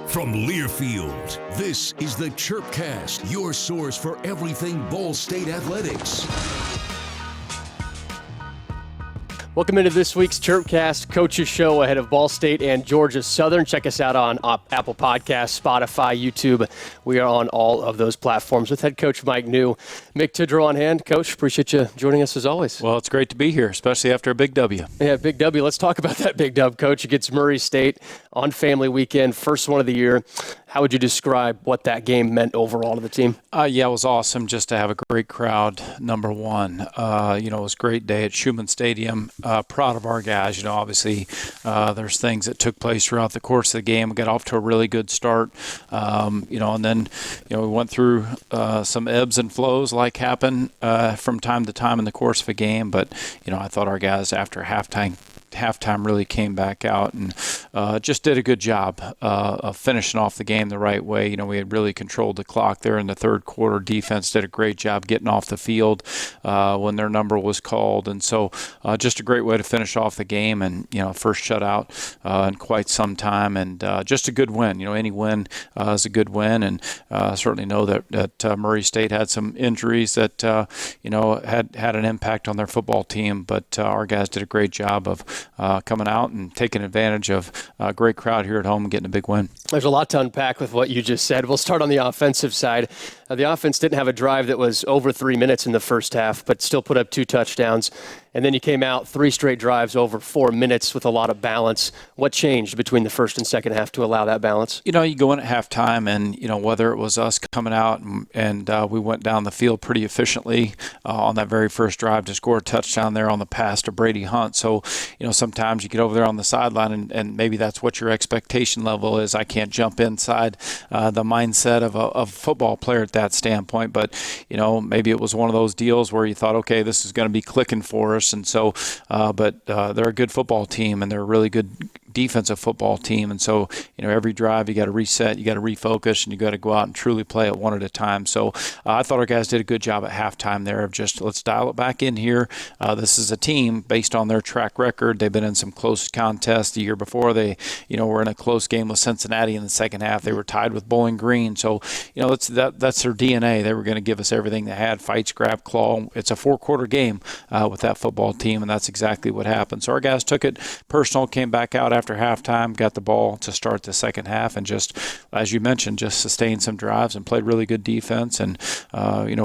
From Learfield, this is the Chirpcast, your source for everything Ball State athletics. Welcome into this week's Chirpcast Coaches Show ahead of Ball State and Georgia Southern. Check us out on Apple Podcasts, Spotify, YouTube. We are on all of those platforms with head coach Mike Neu. Mick Tidrow on hand. Coach, appreciate you joining us as always. Well, it's great to be here, especially after a big W. Yeah, big W. Let's talk about that big W, Coach, against Murray State on family weekend, first one of the year. How would you describe what that game meant overall to the team? Yeah, it was awesome just to have a great crowd, number one. It was a great day at Schumann Stadium. Proud of our guys. Obviously there's things that took place throughout the course of the game. We got off to a really good start, and then, we went through some ebbs and flows like happen from time to time in the course of a game. But, I thought our guys after halftime really came back out and just did a good job of finishing off the game the right way. We had really controlled the clock there in the third quarter. Defense did a great job getting off the field when their number was called. And so just a great way to finish off the game and, first shutout in quite some time. And just a good win. Any win is a good win. And certainly know that Murray State had some injuries that, had an impact on their football team. But our guys did a great job of coming out and taking advantage of a great crowd here at home and getting a big win. There's a lot to unpack with what you just said. We'll start on the offensive side. The offense didn't have a drive that was over 3 minutes in the first half, but still put up 2 touchdowns. And then you came out 3 straight drives over 4 minutes with a lot of balance. What changed between the first and second half to allow that balance? You go in at halftime and, whether it was us coming out and we went down the field pretty efficiently on that very first drive to score a touchdown there on the pass to Brady Hunt. So, sometimes you get over there on the sideline and maybe that's what your expectation level is. I can't jump inside the mindset of a football player at that standpoint. But, maybe it was one of those deals where you thought, okay, this is going to be clicking for us. And so, but they're a good football team and they're a really good defensive football team. And so, every drive you got to reset, you got to refocus, and you got to go out and truly play it one at a time. So I thought our guys did a good job at halftime there of just let's dial it back in here. This is a team based on their track record. They've been in some close contests the year before. They, were in a close game with Cincinnati in the second half. They were tied with Bowling Green. So, that's their DNA. They were going to give us everything they had, fight, scrap, claw. It's a 4-quarter game with that football team, and that's exactly what happened. So our guys took it personal, came back out after halftime, got the ball to start the second half, and just, as you mentioned, just sustained some drives and played really good defense and,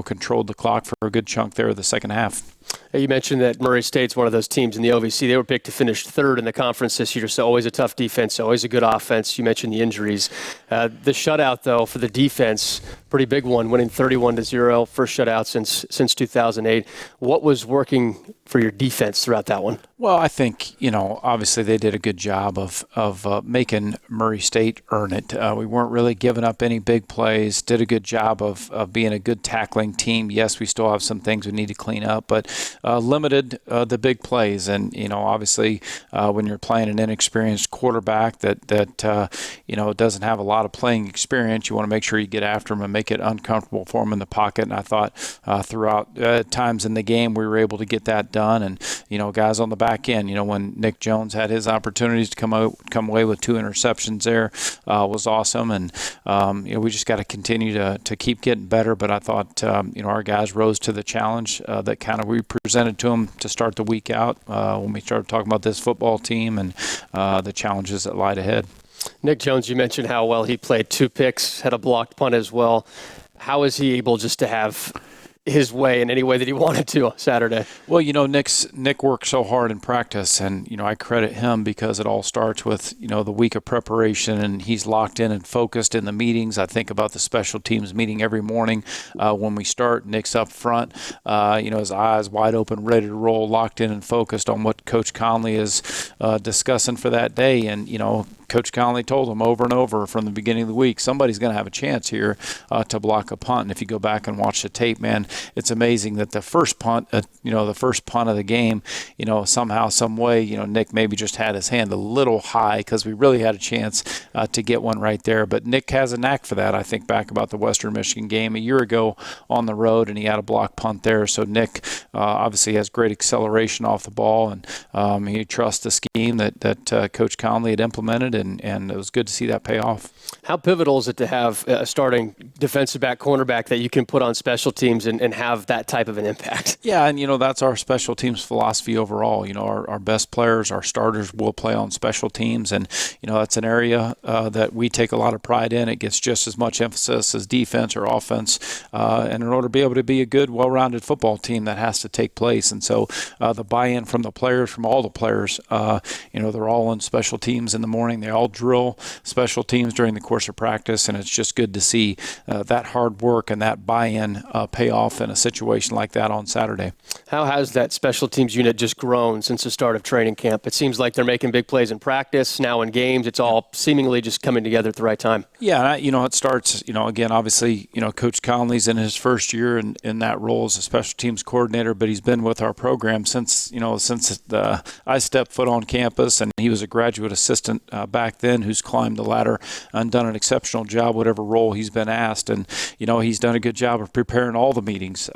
controlled the clock for a good chunk there of the second half. You mentioned that Murray State's one of those teams in the OVC. They were picked to finish third in the conference this year, so always a tough defense, always a good offense. You mentioned the injuries. The shutout, though, for the defense, pretty big one, winning 31-0, first shutout since 2008. What was working for your defense throughout that one? Well, I think, obviously they did a good job of making Murray State earn it. We weren't really giving up any big plays, did a good job of being a good tackling team. Yes, we still have some things we need to clean up, but limited the big plays. And, obviously when you're playing an inexperienced quarterback that doesn't have a lot of playing experience, you want to make sure you get after him and make it uncomfortable for him in the pocket. And I thought throughout times in the game we were able to get that done. And, guys on the back end, when Nick Jones had his opportunities to come away with 2 interceptions there was awesome. And, we just got to continue to keep getting better. But I thought, our guys rose to the challenge that kind of we presented to them to start the week out when we started talking about this football team and the challenges that lied ahead. Nick Jones, you mentioned how well he played, 2 picks, had a blocked punt as well. How is he able just to have his way in any way that he wanted to Saturday? Well, Nick worked so hard in practice, and, I credit him because it all starts with, the week of preparation, and he's locked in and focused in the meetings. I think about the special teams meeting every morning when we start. Nick's up front, his eyes wide open, ready to roll, locked in and focused on what Coach Conley is discussing for that day. And, Coach Conley told him over and over from the beginning of the week, somebody's going to have a chance here to block a punt. And if you go back and watch the tape, man, it's amazing that the first punt, of the game, somehow, some way, Nick maybe just had his hand a little high because we really had a chance to get one right there. But Nick has a knack for that. I think back about the Western Michigan game a year ago on the road, and he had a block punt there. So Nick obviously has great acceleration off the ball, and he trusts the scheme that Coach Conley had implemented. and it was good to see that pay off. How pivotal is it to have a starting defensive back, cornerback that you can put on special teams and have that type of an impact? Yeah, and, that's our special teams philosophy overall. Our best players, our starters will play on special teams, and, that's an area that we take a lot of pride in. It gets just as much emphasis as defense or offense, and in order to be able to be a good, well-rounded football team, that has to take place. And so the buy-in from the players, from all the players, they're all on special teams in the morning. They all drill special teams during the course of practice, and it's just good to see that hard work and that buy-in pay off in a situation like that on Saturday. How has that special teams unit just grown since the start of training camp? It seems like they're making big plays in practice, now in games. It's all seemingly just coming together at the right time. Yeah, it starts, again, obviously, Coach Conley's in his first year in that role as a special teams coordinator, but he's been with our program since I stepped foot on campus, and he was a graduate assistant back then who's climbed the ladder and done an exceptional job, whatever role he's been asked. And, he's done a good job of preparing all the meetings.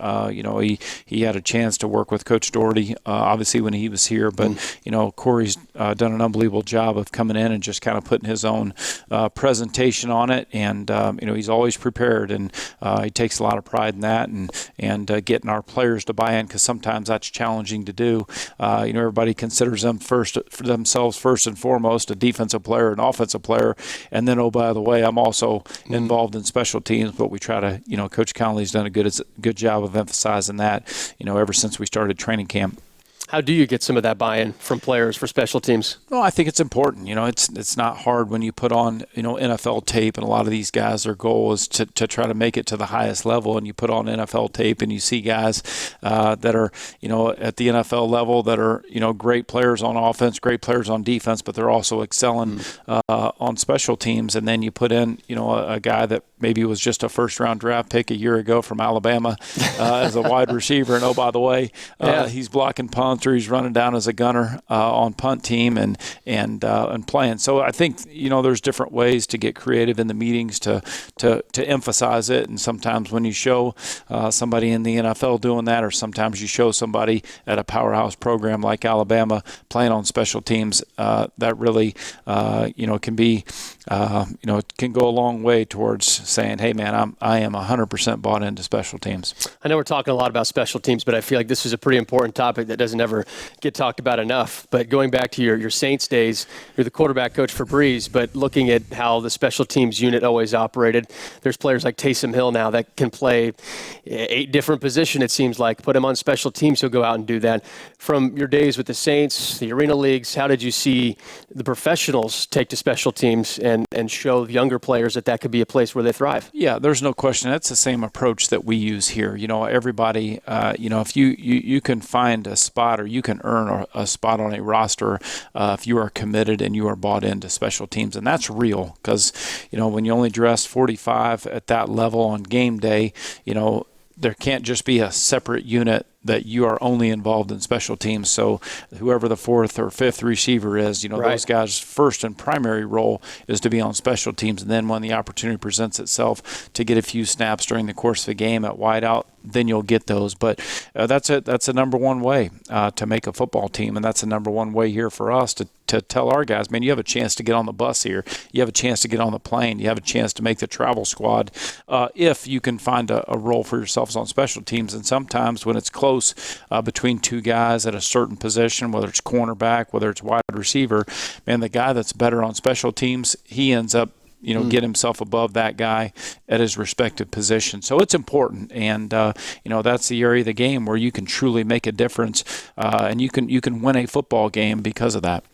He had a chance to work with Coach Doherty, obviously, when he was here. But, Corey's done an unbelievable job of coming in and just kind of putting his own presentation on it. And, he's always prepared, and he takes a lot of pride in that and getting our players to buy in, because sometimes that's challenging to do. Everybody considers themselves first and foremost a defensive player, an offensive player, and then, oh, by the way, I'm also involved in special teams. But we try to, Coach Conley's done a good job of emphasizing that, ever since we started training camp. How do you get some of that buy-in from players for special teams? Well, I think it's important. It's not hard when you put on, NFL tape, and a lot of these guys, their goal is to try to make it to the highest level, and you put on NFL tape and you see guys that are, at the NFL level that are, great players on offense, great players on defense, but they're also excelling on special teams. And then you put in, a guy that maybe was just a first-round draft pick a year ago from Alabama as a wide receiver, and, oh, by the way, he's blocking punts, or he's running down as a gunner on punt team and playing. So I think there's different ways to get creative in the meetings to emphasize it. And sometimes when you show somebody in the NFL doing that, or sometimes you show somebody at a powerhouse program like Alabama playing on special teams, that really can be it can go a long way towards saying, hey man, I am 100% bought into special teams. I know we're talking a lot about special teams, but I feel like this is a pretty important topic that doesn't ever get talked about enough. But going back to your Saints days, you're the quarterback coach for Breeze, but looking at how the special teams unit always operated, there's players like Taysom Hill now that can play 8 different positions, it seems like. Put him on special teams, he'll go out and do that. From your days with the Saints, the Arena Leagues, how did you see the professionals take to special teams and show younger players that could be a place where they thrive? Yeah, there's no question. That's the same approach that we use here. Everybody, if you can find a spot, or you can earn a spot on a roster if you are committed and you are bought into special teams. And that's real, because, when you only dress 45 at that level on game day, there can't just be a separate unit that you are only involved in special teams. So whoever the 4th or 5th receiver is, right. Those guys' first and primary role is to be on special teams. And then when the opportunity presents itself to get a few snaps during the course of the game at wideout, then you'll get those. But that's it. That's the number one way to make a football team. And that's the number one way here for us to tell our guys, man, you have a chance to get on the bus here. You have a chance to get on the plane. You have a chance to make the travel squad if you can find a role for yourselves on special teams. And sometimes when it's close between 2 guys at a certain position, whether it's cornerback, whether it's wide receiver, man, the guy that's better on special teams, he ends up get himself above that guy at his respective position. So it's important, and that's the area of the game where you can truly make a difference, and you can win a football game because of that.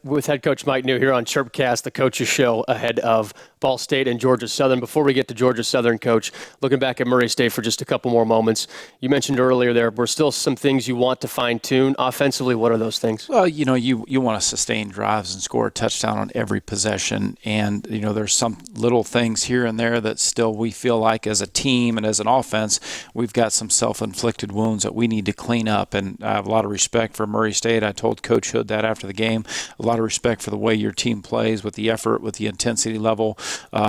With head coach Mike Neu here on Chirpcast, the coaches show ahead of Ball State and Georgia Southern. Before we get to Georgia Southern, Coach, looking back at Murray State for just a couple more moments, you mentioned earlier there were still some things you want to fine-tune. Offensively, what are those things? Well, you want to sustain drives and score a touchdown on every possession. And, there's some little things here and there that still we feel like as a team and as an offense, we've got some self-inflicted wounds that we need to clean up. And I have a lot of respect for Murray State. I told Coach Hood that after the game. a lot of respect for the way your team plays, with the effort, with the intensity level,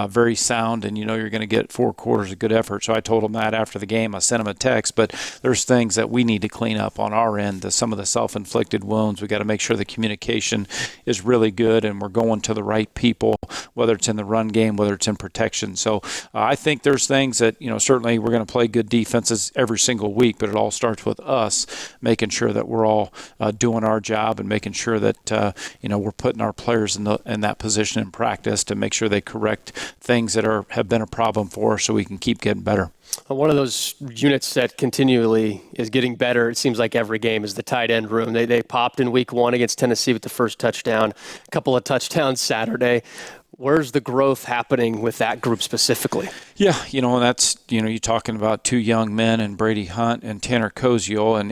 very sound, and you're going to get 4 quarters of good effort. So I told him that after the game. I sent him a text, but there's things that we need to clean up on our end, some of the self-inflicted wounds. We got to make sure the communication is really good and we're going to the right people, whether it's in the run game, whether it's in protection. So I think there's things that, certainly we're going to play good defenses every single week, but it all starts with us making sure that we're all doing our job and making sure that, we're putting our players in that position in practice to make sure they correct things that have been a problem for us so we can keep getting better. One of those units that continually is getting better, it seems like every game, is the tight end room. They popped in week 1 against Tennessee with the first touchdown, a couple of touchdowns Saturday. Where's the growth happening with that group specifically? Yeah, and that's, you're talking about 2 young men and Brady Hunt and Tanner Koziel, and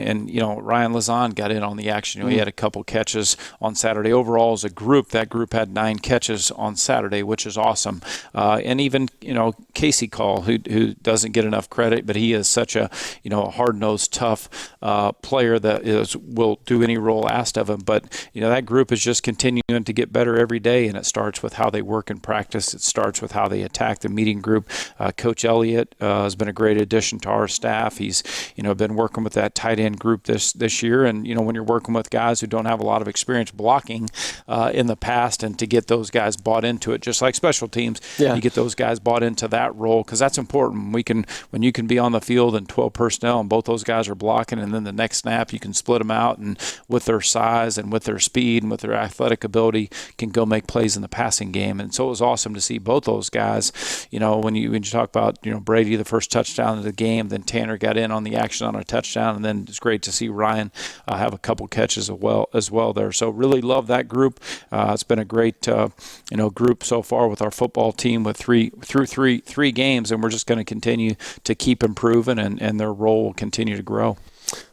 Ryan Lazan got in on the action. He had a couple catches on Saturday. Overall, as a group, that group had 9 catches on Saturday, which is awesome. And even, Casey Call, who doesn't get enough credit, but he is such a, hard-nosed, tough player that will do any role asked of him. But, that group is just continuing to get better every day, and it starts with how they work in practice. It starts with how they attack the meeting group. Coach Elliott has been a great addition to our staff. He's, been working with that tight end group this year. And, when you're working with guys who don't have a lot of experience blocking in the past, and to get those guys bought into it, just like special teams, you get those guys bought into that role, because that's important. When you can be on the field and 12 personnel and both those guys are blocking, and then the next snap you can split them out, and with their size and with their speed and with their athletic ability can go make plays in the passing game. And so it was awesome to see both those guys. When you talk about Brady, the first touchdown of the game, then Tanner got in on the action on a touchdown, and then it's great to see Ryan have a couple catches as well there. So really love that group. It's been a great group so far with our football team with three games, and we're just going to continue to keep improving, and their role will continue to grow.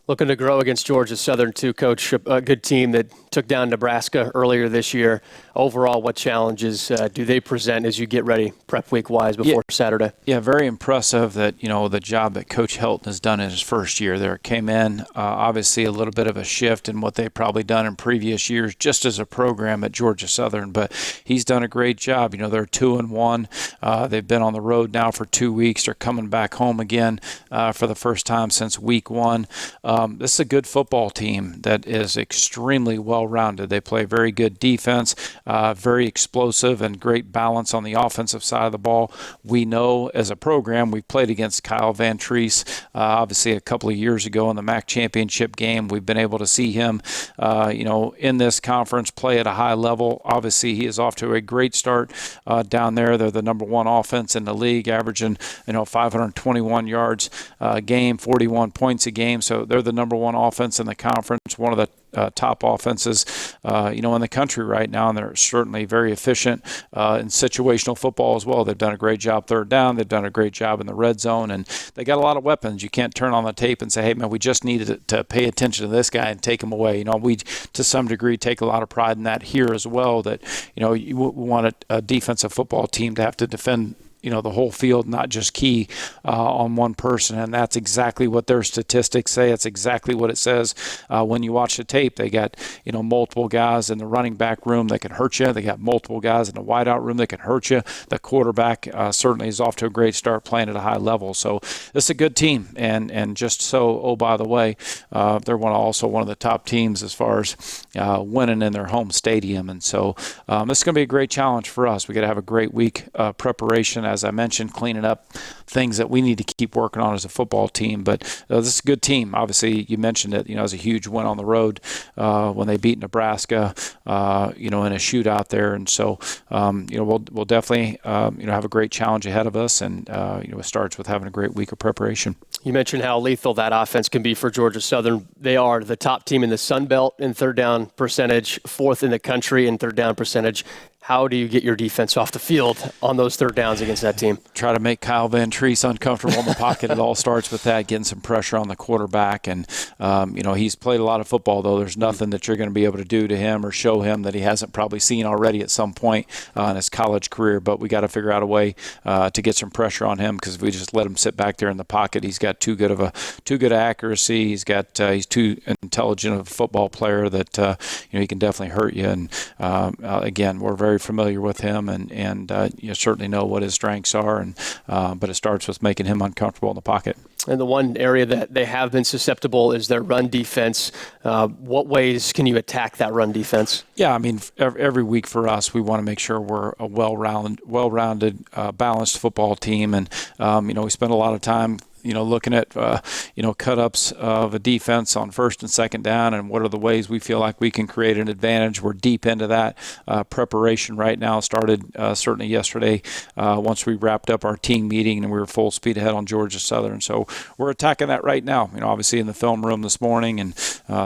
Looking to grow against Georgia Southern too, Coach. A good team that took down Nebraska earlier this year. Overall, what challenges do they present as you get ready prep week-wise before Saturday? Yeah, very impressive that, the job that Coach Helton has done in his first year there. Came in, obviously a little bit of a shift in what they've probably done in previous years just as a program at Georgia Southern, but he's done a great job. They're 2-1. They've been on the road now for 2 weeks. They're coming back home again for the first time since week 1. This is a good football team that is extremely well-rounded. They play very good defense, very explosive, and great balance on the offensive side of the ball. We know as a program we've played against Kyle Van Treese, obviously a couple of years ago in the MAC championship game. We've been able to see him, in this conference play at a high level. Obviously, he is off to a great start down there. They're the number 1 offense in the league, averaging 521 yards a game, 41 points a game. So they're the number 1 offense in the conference, one of the top offenses, in the country right now, and they're certainly very efficient in situational football as well. They've done a great job third down. They've done a great job in the red zone, and they got a lot of weapons. You can't turn on the tape and say, hey, man, we just needed to pay attention to this guy and take him away. We, to some degree, take a lot of pride in that here as well, that, you want a defensive football team to have to defend the whole field, not just key on one person. And that's exactly what their statistics say. It's exactly what it says when you watch the tape. They got, multiple guys in the running back room that can hurt you. They got multiple guys in the wideout room that can hurt you. The quarterback certainly is off to a great start playing at a high level. So this is a good team. And just so, oh, by the way, they're also one of the top teams as far as winning in their home stadium. And so this is going to be a great challenge for us. We got to have a great week preparation, as I mentioned, cleaning up things that we need to keep working on as a football team. But this is a good team. Obviously, you mentioned it, it was a huge win on the road when they beat Nebraska, in a shootout there. And so, we'll definitely, have a great challenge ahead of us. And, it starts with having a great week of preparation. You mentioned how lethal that offense can be for Georgia Southern. They are the top team in the Sun Belt in third down percentage, 4th in the country in third down percentage. How do you get your defense off the field on those third downs against that team? Try to make Kyle Van Treese uncomfortable in the pocket. It all starts with that, getting some pressure on the quarterback. And, he's played a lot of football, though. There's nothing that you're going to be able to do to him or show him that he hasn't probably seen already at some point in his college career. But we got to figure out a way to get some pressure on him, because if we just let him sit back there in the pocket, he's got too good of accuracy. He's too intelligent of a football player that he can definitely hurt you. And again, we're very familiar with him, and you certainly know what his strengths are. And but it starts with making him uncomfortable in the pocket. And the one area that they have been susceptible is their run defense. What ways can you attack that run defense? Yeah, I mean, every week for us, we want to make sure we're a well-rounded, balanced football team. And, we spend a lot of time looking at, cut-ups of a defense on first and second down, and what are the ways we feel like we can create an advantage. We're deep into that preparation right now. Started certainly yesterday once we wrapped up our team meeting, and we were full speed ahead on Georgia Southern. So we're attacking that right now, obviously in the film room this morning, and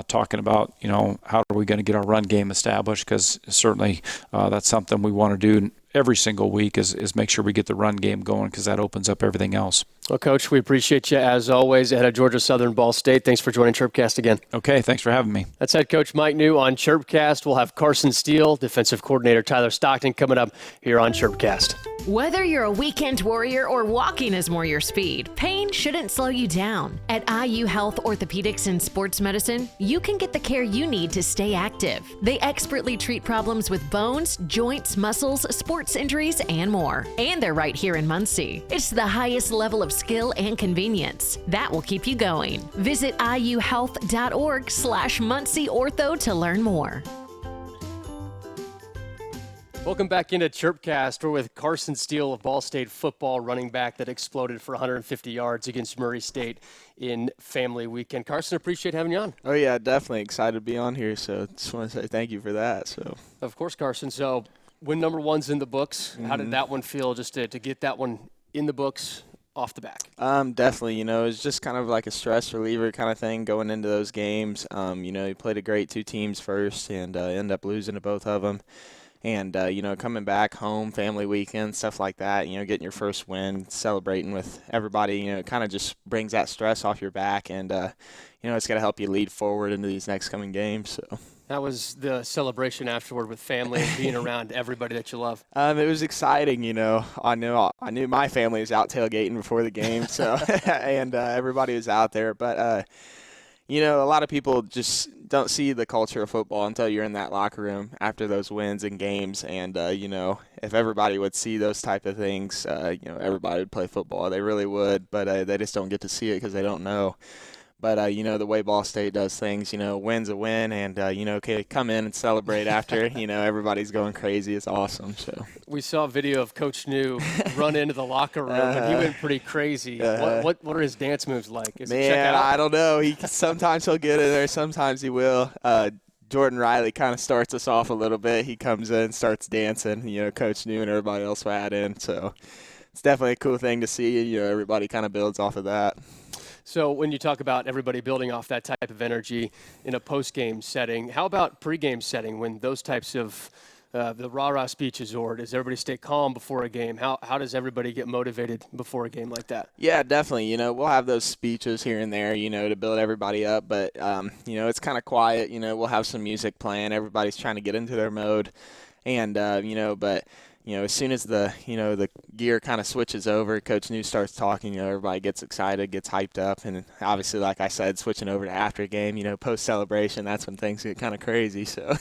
talking about, how are we going to get our run game established, because certainly that's something we want to do every single week is make sure we get the run game going, because that opens up everything else. Well, Coach, we appreciate you as always ahead of Georgia Southern Ball State. Thanks for joining Chirpcast again. Okay, thanks for having me. That's head coach Mike Neu on Chirpcast. We'll have Carson Steele, defensive coordinator Tyler Stockton coming up here on Chirpcast. Whether you're a weekend warrior or walking is more your speed, pain shouldn't slow you down. At IU Health Orthopedics and Sports Medicine, you can get the care you need to stay active. They expertly treat problems with bones, joints, muscles, sports injuries, and more. And they're right here in Muncie. It's the highest level of skill and convenience. That will keep you going. Visit iuhealth.org/Muncie Ortho to learn more. Welcome back into Chirpcast. We're with Carson Steele of Ball State football, running back that exploded for 150 yards against Murray State in Family Weekend. Carson, appreciate having you on. Oh, yeah, definitely excited to be on here, so just want to say thank you for that. So, of course, Carson. So win number one's in the books. Mm-hmm. How did that one feel, just to get that one in the books off the back? Definitely, it's just kind of like a stress reliever kind of thing going into those games. You played a great two teams first and end up losing to both of them. And, coming back home, family weekend, stuff like that, getting your first win, celebrating with everybody, it kind of just brings that stress off your back. And, it's going to help you lead forward into these next coming games. So. How was the celebration afterward with family and being around everybody that you love? It was exciting, I knew my family was out tailgating before the game, so and everybody was out there. But, a lot of people just don't see the culture of football until you're in that locker room after those wins and games. And, if everybody would see those type of things, everybody would play football. They really would, but they just don't get to see it because they don't know. But, the way Ball State does things, win's a win, and, okay, come in and celebrate after, everybody's going crazy. It's awesome. So we saw a video of Coach Neu run into the locker room, and he went pretty crazy. What are his dance moves like? Is it check out? I don't know. Sometimes he'll get in there, sometimes he will. Jordan Riley kind of starts us off a little bit. He comes in, starts dancing. Coach Neu and everybody else will add in. So it's definitely a cool thing to see. Everybody kind of builds off of that. So when you talk about everybody building off that type of energy in a post-game setting, how about pre-game setting when those types of the rah-rah speeches, or does everybody stay calm before a game? How does everybody get motivated before a game like that? Yeah, definitely. We'll have those speeches here and there, to build everybody up. But, it's kind of quiet. We'll have some music playing. Everybody's trying to get into their mode. And, but – as soon as the gear kind of switches over, Coach Neu starts talking, everybody gets excited, gets hyped up. And obviously, like I said, switching over to after game, post-celebration, that's when things get kind of crazy. So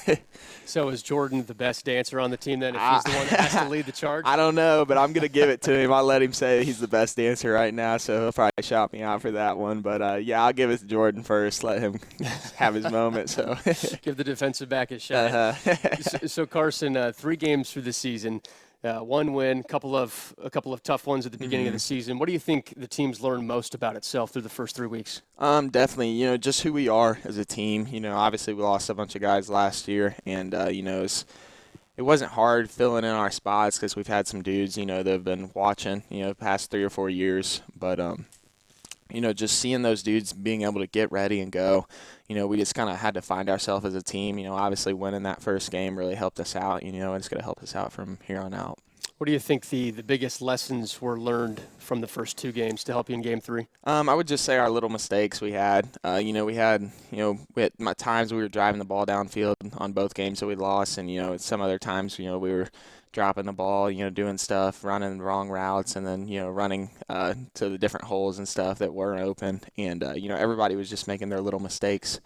is Jordan the best dancer on the team then, if he's the one that has to lead the charge? I don't know, but I'm going to give it to him. I'll let him say he's the best dancer right now, so he'll probably shout me out for that one. But, I'll give it to Jordan first, let him have his moment. So give the defensive back a shot. So Carson, 3 games through the season. One win, a couple of tough ones at the beginning of the season. What do you think the team's learned most about itself through the first 3 weeks? Definitely, just who we are as a team. Obviously we lost a bunch of guys last year, and it wasn't hard filling in our spots because we've had some dudes, that have been watching, the past 3 or 4 years. But just seeing those dudes being able to get ready and go, we just kind of had to find ourselves as a team. Obviously winning that first game really helped us out, and it's going to help us out from here on out. What do you think the biggest lessons were learned from the first 2 games to help you in Game 3? I would just say our little mistakes we had. We had times we were driving the ball downfield on both games that we lost, and some other times we were dropping the ball, doing stuff, running wrong routes, and then running to the different holes and stuff that weren't open, and everybody was just making their little mistakes.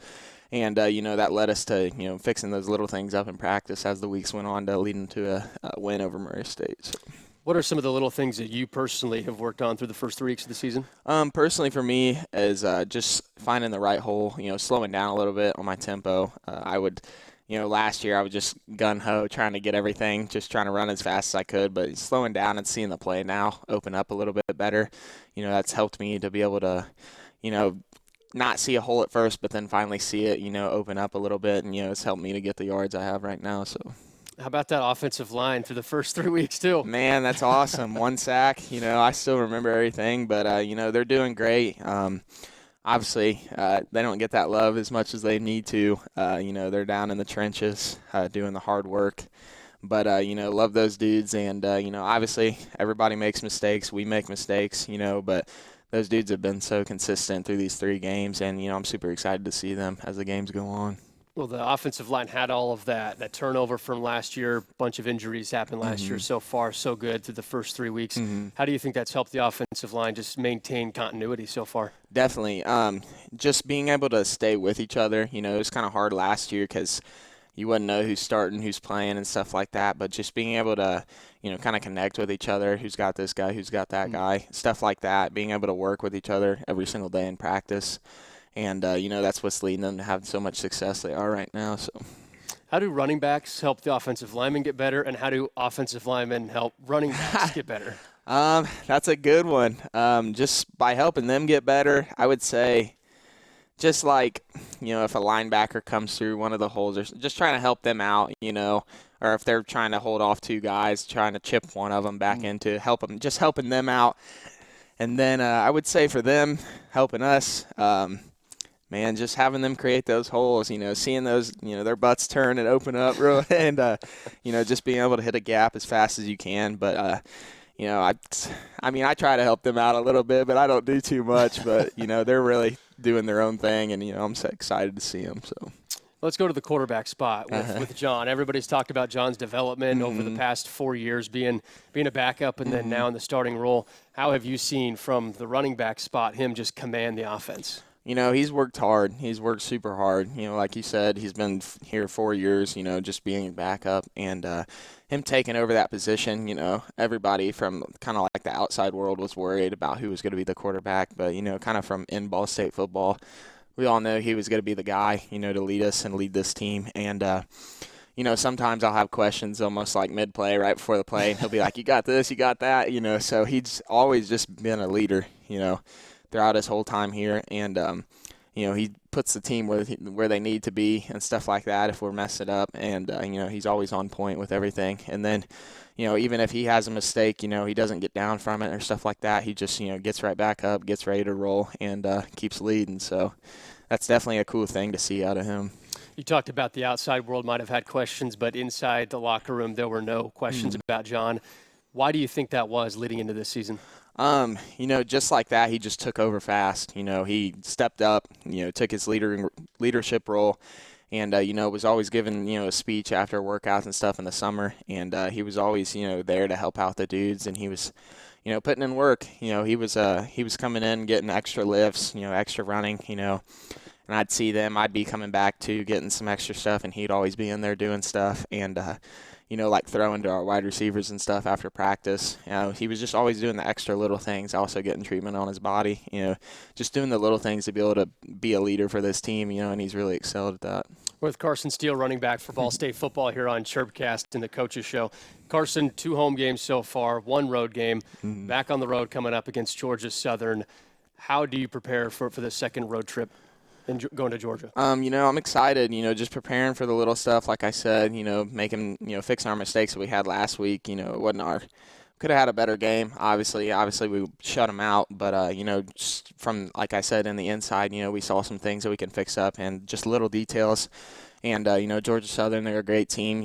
And, that led us to, fixing those little things up in practice as the weeks went on to leading to a win over Murray State. So. What are some of the little things that you personally have worked on through the first 3 weeks of the season? Personally for me is just finding the right hole, slowing down a little bit on my tempo. Last year I was just gung-ho trying to get everything, just trying to run as fast as I could, but slowing down and seeing the play now open up a little bit better, that's helped me to be able to, not see a hole at first, but then finally see it, open up a little bit, and, it's helped me to get the yards I have right now. So, how about that offensive line through the first 3 weeks too? Man, that's awesome. 1 sack, I still remember everything, but, they're doing great. Obviously, they don't get that love as much as they need to. They're down in the trenches doing the hard work. But, love those dudes, and, obviously everybody makes mistakes. We make mistakes, but those dudes have been so consistent through these 3 games, and, I'm super excited to see them as the games go on. Well, the offensive line had all of that turnover from last year, bunch of injuries happened last year. So far, so good through the first 3 weeks. How do you think that's helped the offensive line just maintain continuity so far? Definitely. Just being able to stay with each other. It was kind of hard last year because you wouldn't know who's starting, who's playing, and stuff like that. But just being able to, kind of connect with each other, who's got this guy, who's got that guy, stuff like that, being able to work with each other every single day in practice. And, that's what's leading them to have so much success they are right now. So, how do running backs help the offensive linemen get better, and how do offensive linemen help running backs get better? That's a good one. Just by helping them get better, I would say just like, if a linebacker comes through one of the holes, or just trying to help them out, or if they're trying to hold off 2 guys, trying to chip one of them back into just helping them out. And then I would say for them, helping us, just having them create those holes, seeing those, their butts turn and open up real, and, just being able to hit a gap as fast as you can. But, I try to help them out a little bit, but I don't do too much. But, they're really doing their own thing, and, I'm so excited to see them. So. Let's go to the quarterback spot with John. Everybody's talked about John's development over the past 4 years, being a backup and then now in the starting role. How have you seen from the running back spot him just command the offense? He's worked hard. He's worked super hard. Like you said, he's been here 4 years, just being a backup. And him taking over that position, everybody from kind of like the outside world was worried about who was going to be the quarterback. But, kind of from in Ball State football, we all know he was going to be the guy, to lead us and lead this team. And, sometimes I'll have questions almost like mid-play, right before the play. And he'll be like, you got this, you got that, So he's always just been a leader, throughout his whole time here. And, he puts the team where they need to be and stuff like that if we're messing up. And, he's always on point with everything. And then, even if he has a mistake, he doesn't get down from it or stuff like that. He just, gets right back up, gets ready to roll, and keeps leading. So that's definitely a cool thing to see out of him. You talked about the outside world might have had questions, but inside the locker room there were no questions about John. Why do you think that was leading into this season? Just like that, he just took over fast. He stepped up, took his leadership role. And, was always given, a speech after workouts and stuff in the summer. And he was always, there to help out the dudes. And he was, putting in work. He was coming in, getting extra lifts, extra running, and I'd see them. I'd be coming back too, getting some extra stuff. And he'd always be in there doing stuff. And, like throwing to our wide receivers and stuff after practice. He was just always doing the extra little things, also getting treatment on his body, just doing the little things to be able to be a leader for this team, and he's really excelled at that. With Carson Steele, running back for Ball State football here on Chirpcast in the Coaches Show. Carson, 2 home games so far, 1 road game, back on the road coming up against Georgia Southern. How do you prepare for the second road trip and going to Georgia? I'm excited, just preparing for the little stuff, like I said, making, fixing our mistakes that we had last week. It could have had a better game. Obviously we shut them out, but just from, like I said, in the inside, we saw some things that we can fix up, and just little details. And Georgia Southern, they're a great team.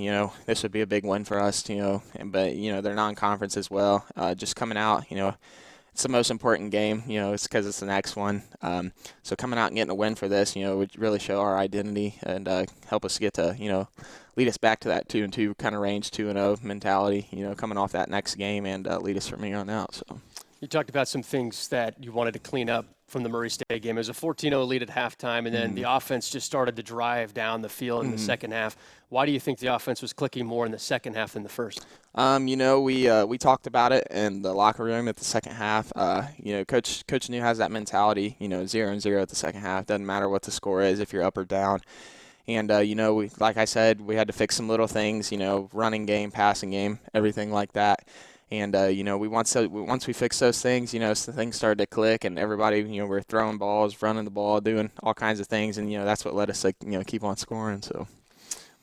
This would be a big win for us. But they're non-conference as well. Just coming out, it's the most important game. It's because it's the next one. So coming out and getting a win for this, would really show our identity and help us get to, lead us back to that 2-2 kind of range, 2-0 mentality. Coming off that next game and lead us from here on out. So you talked about some things that you wanted to clean up from the Murray State game. It was a 14-0 lead at halftime, and then the offense just started to drive down the field in the second half. Why do you think the offense was clicking more in the second half than the first? We talked about it in the locker room at the second half. Coach Neu has that mentality, 0-0 at the second half. Doesn't matter what the score is if you're up or down. And, like I said, we had to fix some little things, running game, passing game, everything like that. And, once we fixed those things, things started to click, and everybody, we're throwing balls, running the ball, doing all kinds of things. And, that's what led us to, keep on scoring. So.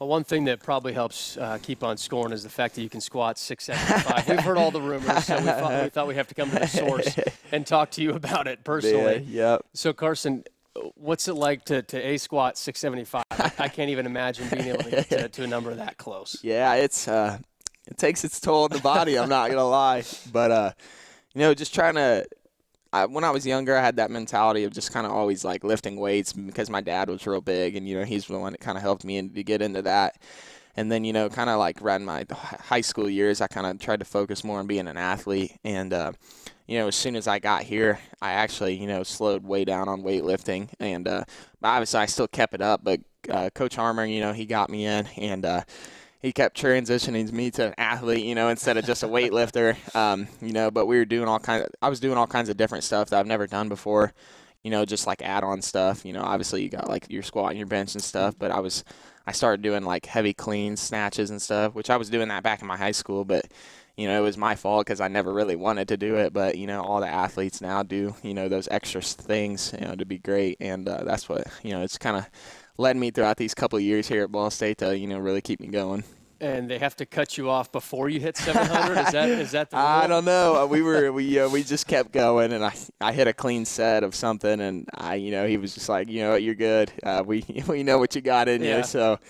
Well, one thing that probably helps keep on scoring is the fact that you can squat 675. We've heard all the rumors, so we thought we'd have to come to the source and talk to you about it personally. Yeah, yep. So, Carson, what's it like to squat 675? I can't even imagine being able to get to a number that close. Yeah, it takes its toll on the body, I'm not going to lie. But, just trying to when I was younger, I had that mentality of just kind of always, like, lifting weights because my dad was real big, and, he's the one that kind of helped me to get into that. And then, kind of like around my high school years, I kind of tried to focus more on being an athlete. And, as soon as I got here, I actually, slowed way down on weightlifting. And obviously I still kept it up, but Coach Harmer, he got me in, and he kept transitioning me to an athlete, instead of just a weightlifter. But I was doing all kinds of different stuff that I've never done before, just like add-on stuff. Obviously you got like your squat and your bench and stuff, but I started doing like heavy cleans, snatches and stuff, which I was doing that back in my high school, but it was my fault because I never really wanted to do it. But, all the athletes now do, those extra things, to be great. And that's what, it's kind of led me throughout these couple of years here at Ball State to, really keep me going. And they have to cut you off before you hit 700? Is that the rule? I don't know. We just kept going, and I hit a clean set of something, and he was just like, you're good. We know what you got in you. So,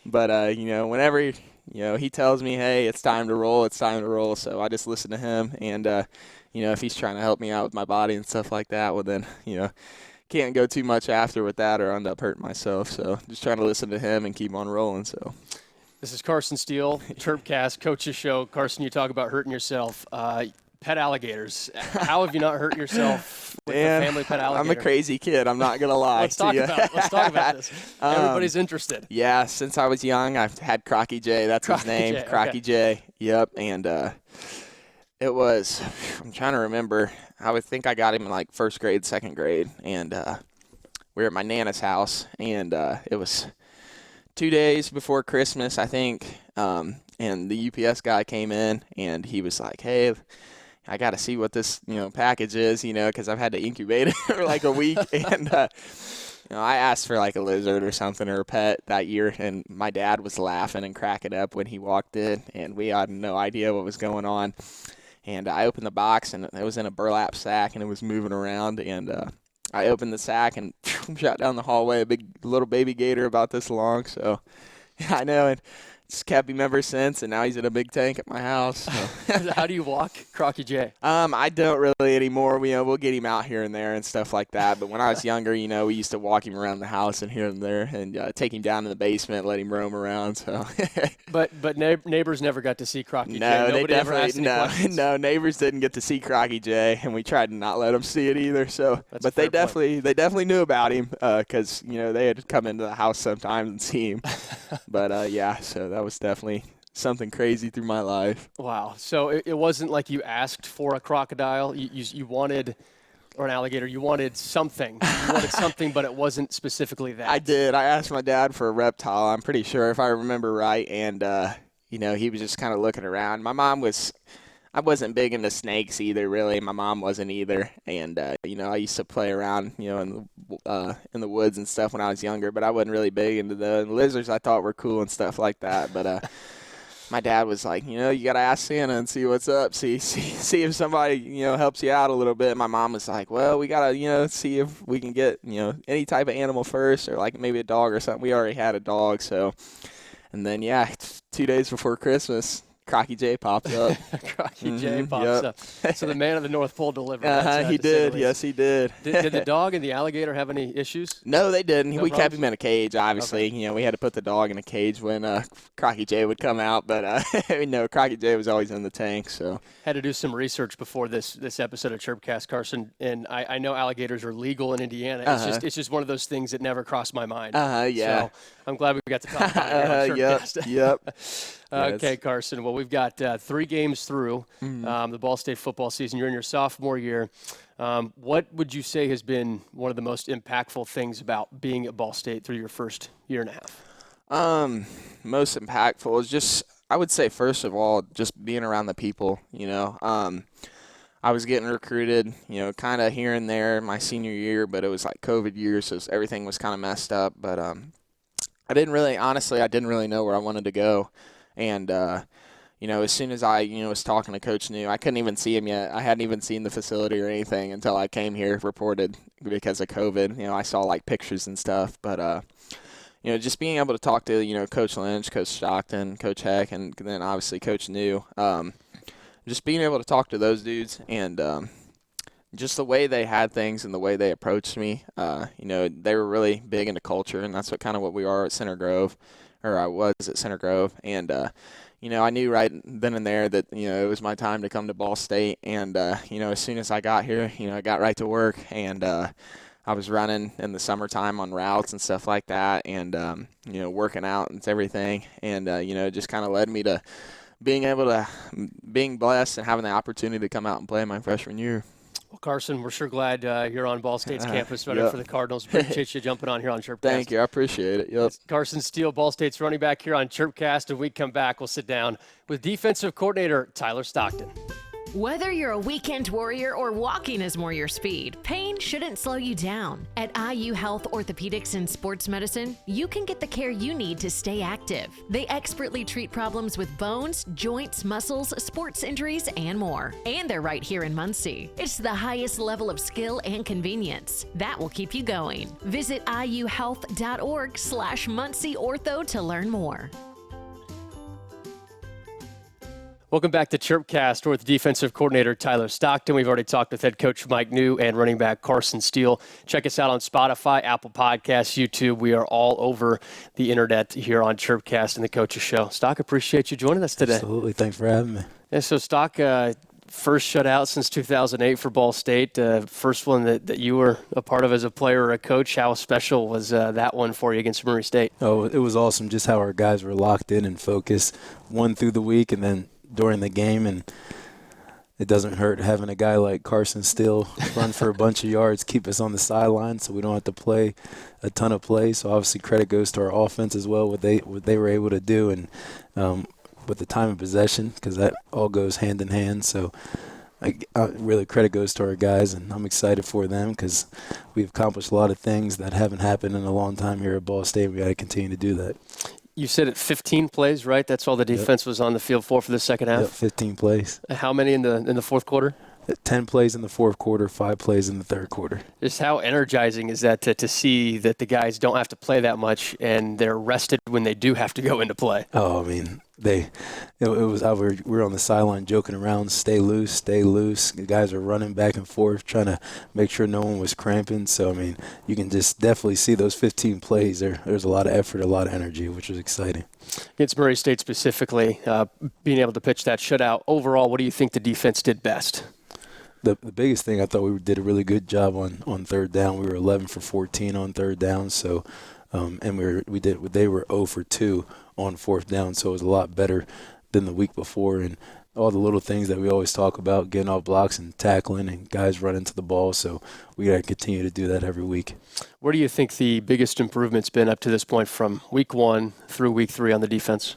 but whenever he tells me, hey, it's time to roll, it's time to roll. So I just listen to him, and if he's trying to help me out with my body and stuff like that, well then can't go too much after with that or end up hurting myself. So just trying to listen to him and keep on rolling. So. This is Carson Steele, Chirpcast, Coach's Show. Carson, you talk about hurting yourself. Pet alligators. How have you not hurt yourself with the family pet alligator? I'm a crazy kid. I'm not going to lie. Let's talk about this. Everybody's interested. Yeah, since I was young, I've had Crocky J. That's his name. Crocky J. Yep. And it was, I'm trying to remember. I would think I got him in like first grade, second grade. And we were at my Nana's house. And it was 2 days before Christmas, I think, and the UPS guy came in, and he was like, hey, I got to see what this, package is, because I've had to incubate it for like a week. And, I asked for like a lizard or something or a pet that year, and my dad was laughing and cracking up when he walked in, and we had no idea what was going on. And I opened the box, and it was in a burlap sack, and it was moving around, and I opened the sack and shot down the hallway, a big little baby gator about this long. So, yeah, I know, and just kept him ever since, and now he's in a big tank at my house. So. How do you walk Crocky J? I don't really anymore. We'll get him out here and there and stuff like that. But when I was younger, we used to walk him around the house and here and there, and take him down in the basement, let him roam around. So. But neighbors never got to see Crocky J. No, Nobody ever asked any questions. No, neighbors didn't get to see Crocky J, and we tried to not let them see it either. So, but they definitely knew about him because they had to come into the house sometimes and see him. But yeah, so that was definitely something crazy through my life. Wow. So it wasn't like you asked for a crocodile. You wanted, or an alligator, you wanted something. You wanted something, but it wasn't specifically that. I did. I asked my dad for a reptile, I'm pretty sure, if I remember right. And, he was just kind of looking around. I wasn't big into snakes either, really. My mom wasn't either. And, I used to play around, in the woods and stuff when I was younger, but I wasn't really big into the lizards. I thought were cool and stuff like that. But my dad was like, you got to ask Santa and see what's up, see if somebody, helps you out a little bit. My mom was like, well, we got to, see if we can get, any type of animal first, or like maybe a dog or something. We already had a dog, so. And then, 2 days before Christmas, Crocky J popped up. Crocky J pops up. So the man of the North Pole delivered. He did. Yes, he did. Did the dog and the alligator have any issues? No, they didn't. No we problems? kept him in a cage, obviously. Okay. We had to put the dog in a cage when Crocky J would come out. But, no, Crocky J was always in the tank. So had to do some research before this episode of Chirpcast, Carson. And I know alligators are legal in Indiana. It's just one of those things that never crossed my mind. Yeah. So I'm glad we got to talk about it here on Chirpcast. Yep. Okay, Carson. Well, we've got 3 games through the Ball State football season. You're in your sophomore year. What would you say has been one of the most impactful things about being at Ball State through your first year and a half? Most impactful is just, I would say, first of all, just being around the people, I was getting recruited, kind of here and there my senior year, but it was like COVID year, so everything was kind of messed up. But I didn't really know where I wanted to go. And, as soon as I, was talking to Coach Neu, I couldn't even see him yet. I hadn't even seen the facility or anything until I came here, reported because of COVID. I saw like pictures and stuff. But, just being able to talk to, Coach Lynch, Coach Stockton, Coach Heck, and then obviously Coach Neu, just being able to talk to those dudes and just the way they had things and the way they approached me, they were really big into culture, and that's what we are at Center Grove. Or I was at Center Grove, and, I knew right then and there that, it was my time to come to Ball State, and, as soon as I got here, I got right to work, and I was running in the summertime on routes and stuff like that, and, working out and everything, and, it just kind of led me to being blessed and having the opportunity to come out and play my freshman year. Well, Carson, we're sure glad you're on Ball State's campus running for the Cardinals. Appreciate you jumping on here on Chirpcast. Thank you. I appreciate it. Yep. Carson Steele, Ball State's running back here on Chirpcast. And we come back, we'll sit down with defensive coordinator Tyler Stockton. Whether you're a weekend warrior or walking is more your speed, pain shouldn't slow you down. At IU Health Orthopedics and Sports Medicine, you can get the care you need to stay active. They expertly treat problems with bones, joints, muscles, sports injuries, and more. And they're right here in Muncie. It's the highest level of skill and convenience. That will keep you going. Visit iuhealth.org/Muncie Ortho to learn more. Welcome back to Chirpcast with defensive coordinator Tyler Stockton. We've already talked with head coach Mike Neu and running back Carson Steele. Check us out on Spotify, Apple Podcasts, YouTube. We are all over the internet here on Chirpcast and the Coach's Show. Stock, appreciate you joining us today. Absolutely. Thanks for having me. Yeah, so Stock, first shutout since 2008 for Ball State. First one that you were a part of as a player or a coach. How special was that one for you against Murray State? Oh, it was awesome just how our guys were locked in and focused one through the week and then during the game, and it doesn't hurt having a guy like Carson Steele run for a bunch of yards, keep us on the sideline so we don't have to play a ton of plays. So obviously credit goes to our offense as well, what they were able to do, and with the time of possession, because that all goes hand in hand. So really credit goes to our guys, and I'm excited for them because we've accomplished a lot of things that haven't happened in a long time here at Ball State. We got to continue to do that. You said it 15 plays, right? That's all the defense was on the field for the second half? Yep, 15 plays. How many in the fourth quarter? 10 plays in the fourth quarter, 5 plays in the third quarter. Just how energizing is that to see that the guys don't have to play that much and they're rested when they do have to go into play? Oh, I mean, we were on the sideline joking around, stay loose. The guys are running back and forth trying to make sure no one was cramping. So, I mean, you can just definitely see those 15 plays. There's a lot of effort, a lot of energy, which was exciting. Against Murray State specifically, being able to pitch that shutout, overall, what do you think the defense did best? The biggest thing, I thought we did a really good job on third down. We were 11 for 14 on third down, so and they were 0 for 2 on fourth down, so it was a lot better than the week before. And all the little things that we always talk about, getting off blocks and tackling and guys running to the ball, so we got to continue to do that every week. Where do you think the biggest improvement's been up to this point from week 1 through week 3 on the defense?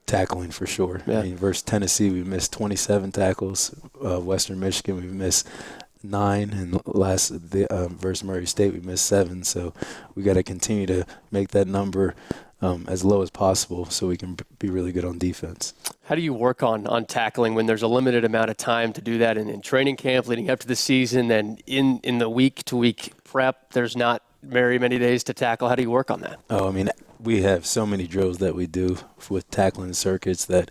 Tackling for sure. Yeah. I mean, versus Tennessee, we missed 27 tackles. Western Michigan, we missed 9, and versus Murray State, we missed 7. So we got to continue to make that number as low as possible so we can be really good on defense. How do you work on tackling when there's a limited amount of time to do that in training camp leading up to the season, and in the week-to-week prep, there's not very many days to tackle? How do you work on that? Oh, I mean, we have so many drills that we do with tackling circuits that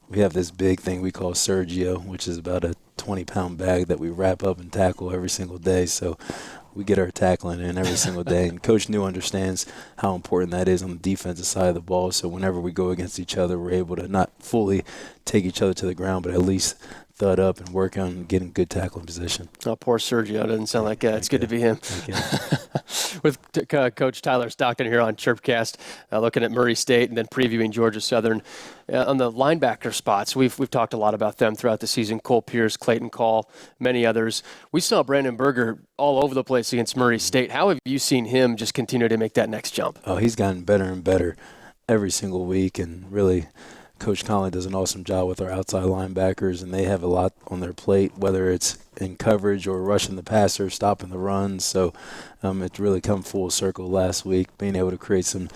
we have this big thing we call Sergio, which is about a 20-pound bag that we wrap up and tackle every single day. So we get our tackling in every single day. And Coach Neu understands how important that is on the defensive side of the ball. So whenever we go against each other, we're able to not fully take each other to the ground, but at least thud up and work on getting good tackling position. Oh, poor Sergio. Doesn't sound like it's good to be him. With Coach Tyler Stockton here on Chirpcast, looking at Murray State and then previewing Georgia Southern. On the linebacker spots, we've talked a lot about them throughout the season. Cole Pierce, Clayton Call, many others. We saw Brandon Berger all over the place against Murray State. How have you seen him just continue to make that next jump? Oh, he's gotten better and better every single week, and really Coach Conley does an awesome job with our outside linebackers, and they have a lot on their plate, whether it's in coverage or rushing the passer, stopping the runs. So it's really come full circle last week. Being able to create some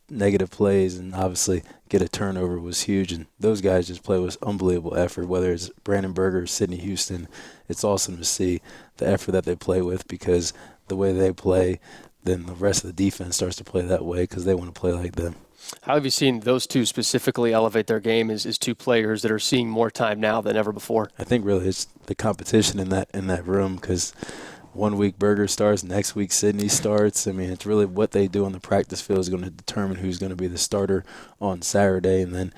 negative plays and obviously get a turnover was huge, and those guys just play with unbelievable effort, whether it's Brandon Berger or Sidney Houston. It's awesome to see the effort that they play with, because the way they play, then the rest of the defense starts to play that way because they want to play like them. How have you seen those two specifically elevate their game as two players that are seeing more time now than ever before? I think really it's the competition in that room, because one week Berger starts, next week Sidney starts. I mean, it's really what they do on the practice field is going to determine who's going to be the starter on Saturday, and then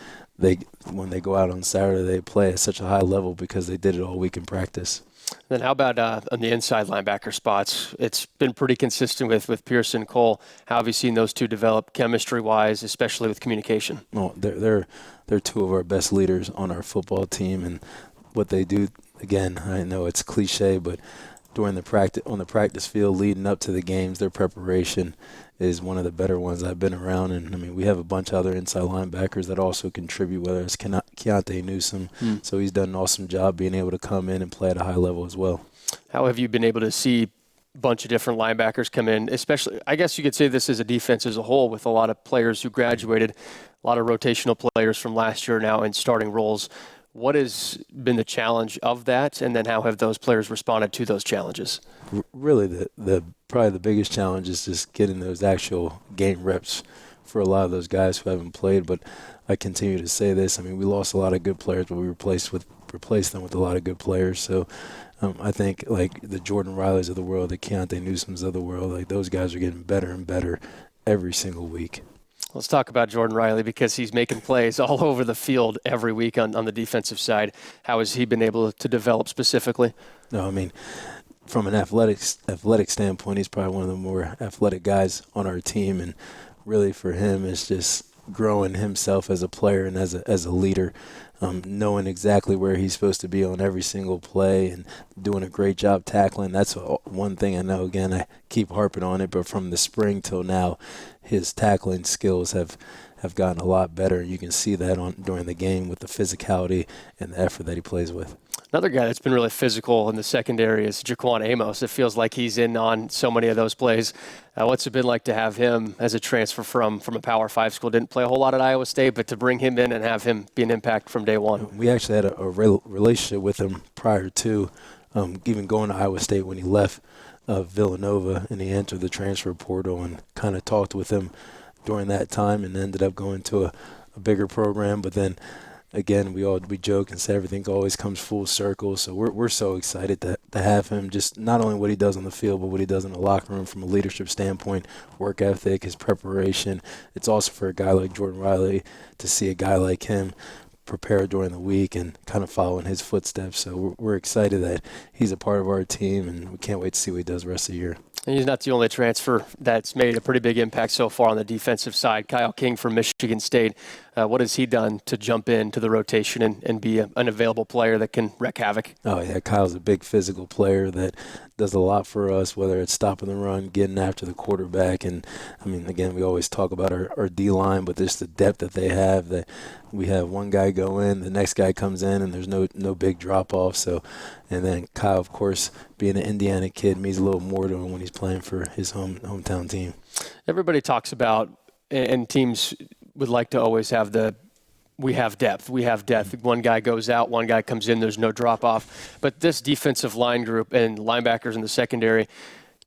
when they go out on Saturday, they play at such a high level because they did it all week in practice. Then how about on the inside linebacker spots? It's been pretty consistent with Pierce and Cole. How have you seen those two develop chemistry-wise, especially with communication? Well, they're two of our best leaders on our football team, and what they do, again, I know it's cliche, but during the practice field leading up to the games, their preparation is one of the better ones I've been around. And, I mean, we have a bunch of other inside linebackers that also contribute, whether it's Keontae Newsome. So he's done an awesome job being able to come in and play at a high level as well. How have you been able to see a bunch of different linebackers come in, especially, I guess you could say this as a defense as a whole, with a lot of players who graduated, a lot of rotational players from last year now in starting roles. What has been the challenge of that, and then how have those players responded to those challenges? Really, the probably the biggest challenge is just getting those actual game reps for a lot of those guys who haven't played. But I continue to say this. I mean, we lost a lot of good players, but we replaced them with a lot of good players. So I think like the Jordan Rileys of the world, the Keontae Newsomes of the world, like those guys are getting better and better every single week. Let's talk about Jordan Riley, because he's making plays all over the field every week on the defensive side. How has he been able to develop specifically? No, I mean, from an athletic standpoint, he's probably one of the more athletic guys on our team, and really for him, it's just growing himself as a player and as a leader, knowing exactly where he's supposed to be on every single play and doing a great job tackling. That's one thing I know. Again, I keep harping on it, but from the spring till now, his tackling skills have gotten a lot better. You can see that during the game with the physicality and the effort that he plays with. Another guy that's been really physical in the secondary is Jaquan Amos. It feels like he's in on so many of those plays. What's it been like to have him as a transfer from a Power 5 school? Didn't play a whole lot at Iowa State, but to bring him in and have him be an impact from day one. We actually had a relationship with him prior to even going to Iowa State when he left Villanova, and he entered the transfer portal, and kind of talked with him during that time, and ended up going to a bigger program. But then again, we joke and say everything always comes full circle. So we're so excited to have him, just not only what he does on the field, but what he does in the locker room from a leadership standpoint, work ethic, his preparation. It's also for a guy like Jordan Riley to see a guy like him prepare during the week and kind of follow in his footsteps. So we're excited that he's a part of our team, and we can't wait to see what he does the rest of the year. And he's not the only transfer that's made a pretty big impact so far on the defensive side. Kyle King from Michigan State. What has he done to jump into the rotation and be an available player that can wreak havoc? Oh, yeah, Kyle's a big physical player that does a lot for us, whether it's stopping the run, getting after the quarterback. And, I mean, again, we always talk about our D-line, but just the depth that they have, that we have one guy go in, the next guy comes in, and there's no big drop-off. So, and then Kyle, of course, being an Indiana kid, means a little more to him when he's playing for his hometown team. Everybody talks about and teams would like to always have we have depth. One guy goes out, one guy comes in, there's no drop-off. But this defensive line group and linebackers in the secondary,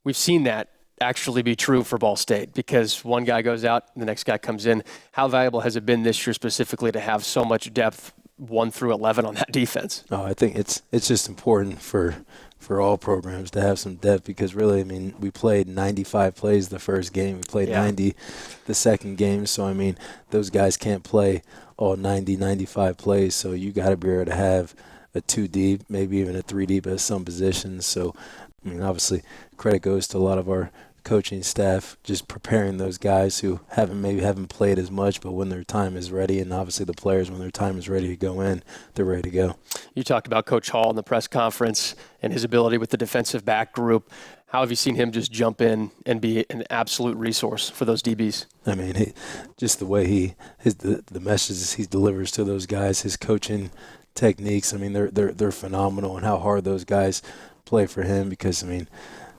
we've seen that actually be true for Ball State because one guy goes out, the next guy comes in. How valuable has it been this year specifically to have so much depth 1 through 11 on that defense? Oh, I think it's just important for all programs to have some depth because really, I mean, we played 95 plays the first game. We played 90 the second game. So, I mean, those guys can't play all 90, 95 plays. So you got to be able to have a 2 deep, maybe even a 3 deep at some positions. So, I mean, obviously, credit goes to a lot of our coaching staff just preparing those guys who haven't played as much, but when their time is ready, and obviously the players, when their time is ready to go in, they're ready to go. You talked about Coach Hall in the press conference and his ability with the defensive back group. How have you seen him just jump in and be an absolute resource for those DBs? I mean, just the way the messages he delivers to those guys, his coaching techniques, I mean, they're phenomenal, and how hard those guys play for him because, I mean,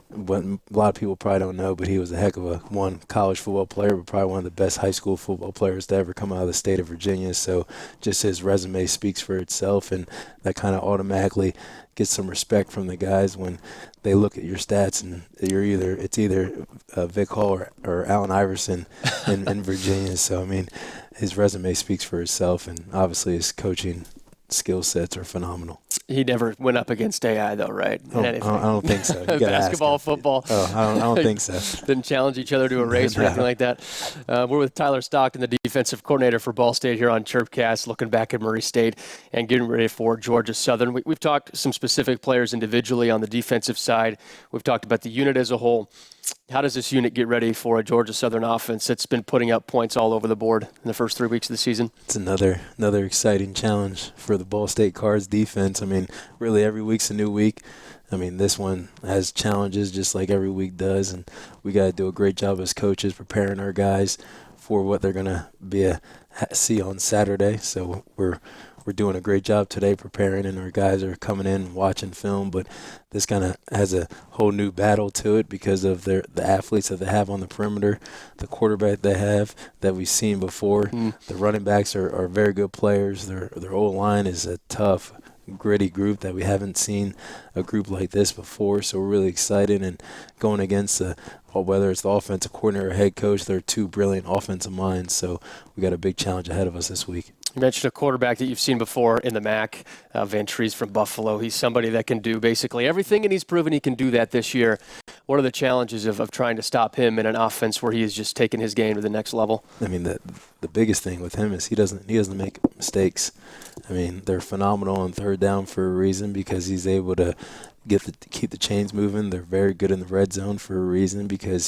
what a lot of people probably don't know, but he was a heck of a college football player, but probably one of the best high school football players to ever come out of the state of Virginia. So just his resume speaks for itself, and that kind of automatically gets some respect from the guys when they look at your stats, and it's either Vic Hall or Allen Iverson in Virginia. So, I mean, his resume speaks for itself, and obviously his coaching skill sets are phenomenal. He never went up against AI, though, right? I don't think so. You Basketball, football. I don't think so. Didn't challenge each other to a race or anything like that. We're with Tyler Stockton, the defensive coordinator for Ball State here on Chirpcast, looking back at Murray State and getting ready for Georgia Southern. We've talked some specific players individually on the defensive side. We've talked about the unit as a whole. How does this unit get ready for a Georgia Southern offense that's been putting up points all over the board in the first 3 weeks of the season? It's another exciting challenge for the Ball State Cards defense. I mean, really every week's a new week. I mean, this one has challenges just like every week does, and we got to do a great job as coaches preparing our guys for what they're going to see on Saturday. So we're doing a great job today preparing, and our guys are coming in and watching film, but this kind of has a whole new battle to it because of the athletes that they have on the perimeter, the quarterback they have that we've seen before. The running backs are very good players. Their O-line is a tough, gritty group that we haven't seen a group like this before, so we're really excited. And going against whether it's the offensive coordinator or head coach, they're two brilliant offensive minds, so we got a big challenge ahead of us this week. You mentioned a quarterback that you've seen before in the MAC, Van Trees from Buffalo. He's somebody that can do basically everything, and he's proven he can do that this year. What are the challenges of trying to stop him in an offense where he has just taken his game to the next level? I mean, the biggest thing with him is he doesn't make mistakes. I mean, they're phenomenal on third down for a reason because he's able to keep the chains moving. They're very good in the red zone for a reason because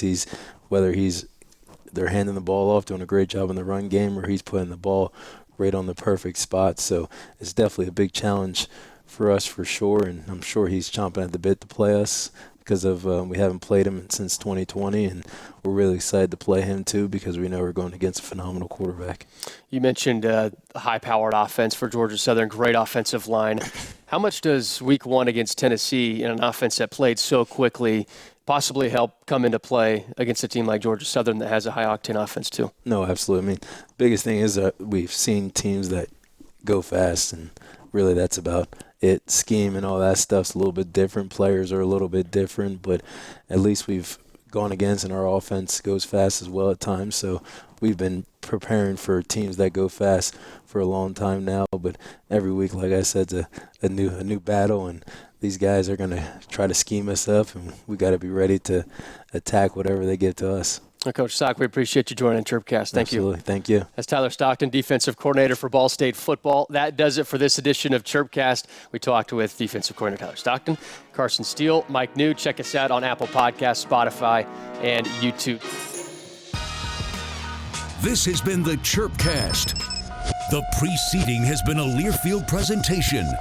they're handing the ball off, doing a great job in the run game, or he's putting the ball right on the perfect spot. So it's definitely a big challenge for us for sure, and I'm sure he's chomping at the bit to play us because of we haven't played him since 2020, and we're really excited to play him too because we know we're going against a phenomenal quarterback. You mentioned a high-powered offense for Georgia Southern, great offensive line. How much does week 1 against Tennessee in an offense that played so quickly possibly help come into play against a team like Georgia Southern that has a high-octane offense too? No, absolutely. I mean, the biggest thing is that we've seen teams that go fast, and really that's about it. Scheme and all that stuff's a little bit different. Players are a little bit different, but at least we've gone against, and our offense goes fast as well at times. So we've been preparing for teams that go fast for a long time now, but every week, like I said, it's a new battle, and these guys are going to try to scheme us up, and we got to be ready to attack whatever they give to us. Coach Stock, we appreciate you joining Chirpcast. Thank Absolutely. you. Thank you. That's Tyler Stockton, defensive coordinator for Ball State football. That does it for this edition of Chirpcast. We talked with defensive coordinator Tyler Stockton, Carson Steele, Mike Neu. Check us out on Apple Podcasts, Spotify, and YouTube. This has been the Chirpcast. The preceding has been a Learfield presentation.